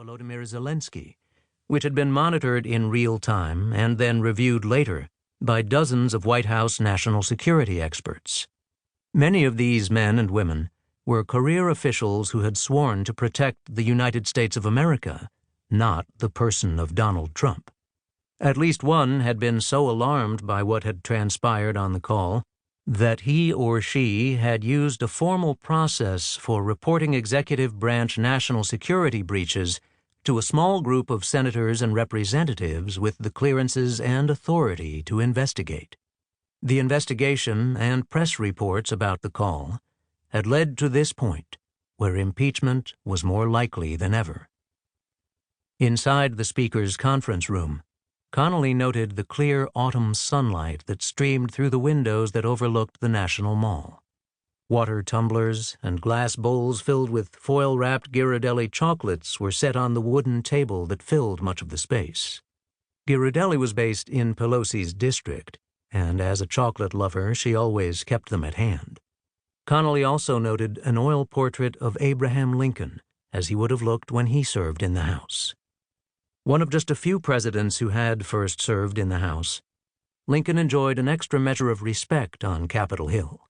Volodymyr Zelensky, which had been monitored in real time and then reviewed later by dozens of White House national security experts. Many of these men and women were career officials who had sworn to protect the United States of America, not the person of Donald Trump. At least one had been so alarmed by what had transpired on the call that he or she had used a formal process for reporting executive branch national security breaches to a small group of senators and representatives with the clearances and authority to investigate. The investigation and press reports about the call had led to this point, where impeachment was more likely than ever. Inside the Speaker's conference room, Connally noted the clear autumn sunlight that streamed through the windows that overlooked the National Mall. Water tumblers and glass bowls filled with foil-wrapped Ghirardelli chocolates were set on the wooden table that filled much of the space. Ghirardelli was based in Pelosi's district, and as a chocolate lover, she always kept them at hand. Connally also noted an oil portrait of Abraham Lincoln, as he would have looked when he served in the House. One of just a few presidents who had first served in the House, Lincoln enjoyed an extra measure of respect on Capitol Hill.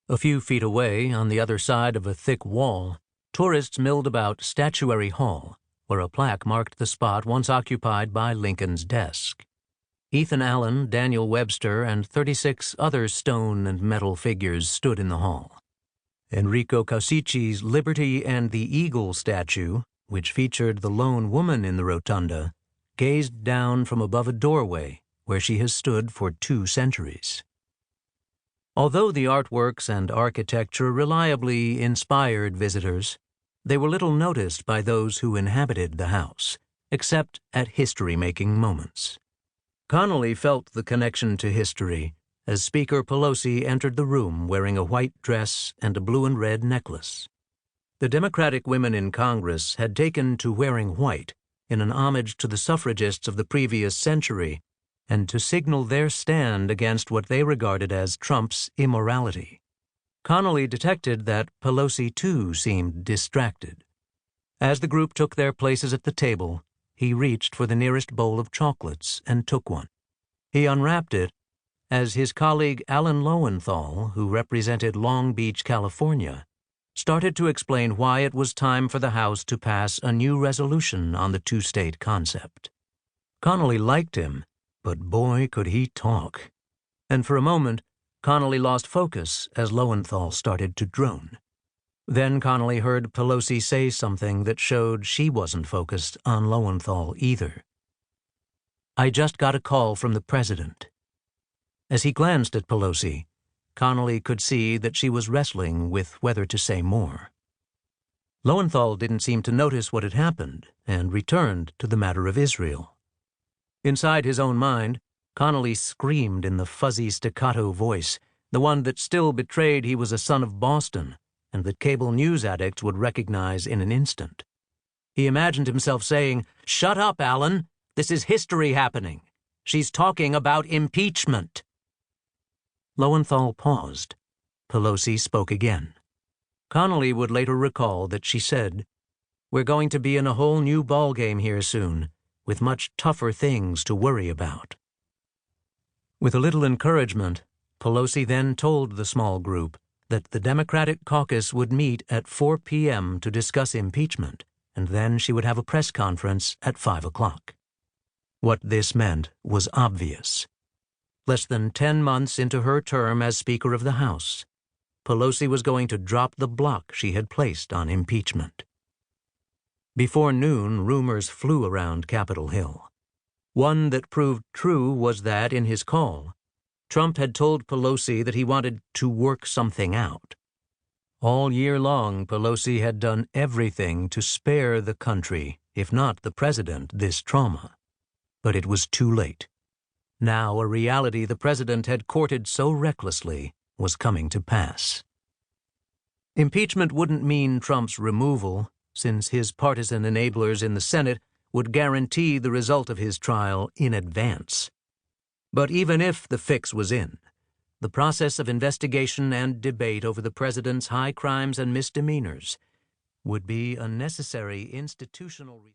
A few feet away, on the other side of a thick wall, tourists milled about Statuary Hall, where a plaque marked the spot once occupied by Lincoln's desk. Ethan Allen, Daniel Webster, and 36 other stone and metal figures stood in the hall. Enrico Causici's Liberty and the Eagle statue, which featured the lone woman in the rotunda, gazed down from above a doorway where she has stood for 2 centuries. Although the artworks and architecture reliably inspired visitors, they were little noticed by those who inhabited the house, except at history-making moments. Connally felt the connection to history as Speaker Pelosi entered the room wearing a white dress and a blue and red necklace. The Democratic women in Congress had taken to wearing white in an homage to the suffragists of the previous century and to signal their stand against what they regarded as Trump's immorality. Connally detected that Pelosi, too, seemed distracted. As the group took their places at the table, he reached for the nearest bowl of chocolates and took one. He unwrapped it as his colleague Alan Lowenthal, who represented Long Beach, California, started to explain why it was time for the House to pass a new resolution on the two-state concept. Connally liked him, but boy could he talk. And for a moment, Connally lost focus as Lowenthal started to drone. Then Connally heard Pelosi say something that showed she wasn't focused on Lowenthal either. "I just got a call from the president." As he glanced at Pelosi, Connally could see that she was wrestling with whether to say more. Lowenthal didn't seem to notice what had happened and returned to the matter of Israel. Inside his own mind, Connally screamed in the fuzzy staccato voice, the one that still betrayed he was a son of Boston and that cable news addicts would recognize in an instant. He imagined himself saying, "Shut up, Alan. This is history happening. She's talking about impeachment." Lowenthal paused. Pelosi spoke again. Connally would later recall that she said, "We're going to be in a whole new ballgame here soon, with much tougher things to worry about." With a little encouragement, Pelosi then told the small group that the Democratic caucus would meet at 4 p.m. to discuss impeachment, and then she would have a press conference at 5 o'clock. What this meant was obvious. Less than 10 months into her term as Speaker of the House, Pelosi was going to drop the block she had placed on impeachment. Before noon, rumors flew around Capitol Hill. One that proved true was that, in his call, Trump had told Pelosi that he wanted to work something out. All year long, Pelosi had done everything to spare the country, if not the president, this trauma. But it was too late. Now a reality the president had courted so recklessly was coming to pass. Impeachment wouldn't mean Trump's removal, since his partisan enablers in the Senate would guarantee the result of his trial in advance. But even if the fix was in, the process of investigation and debate over the president's high crimes and misdemeanors would be a necessary institutional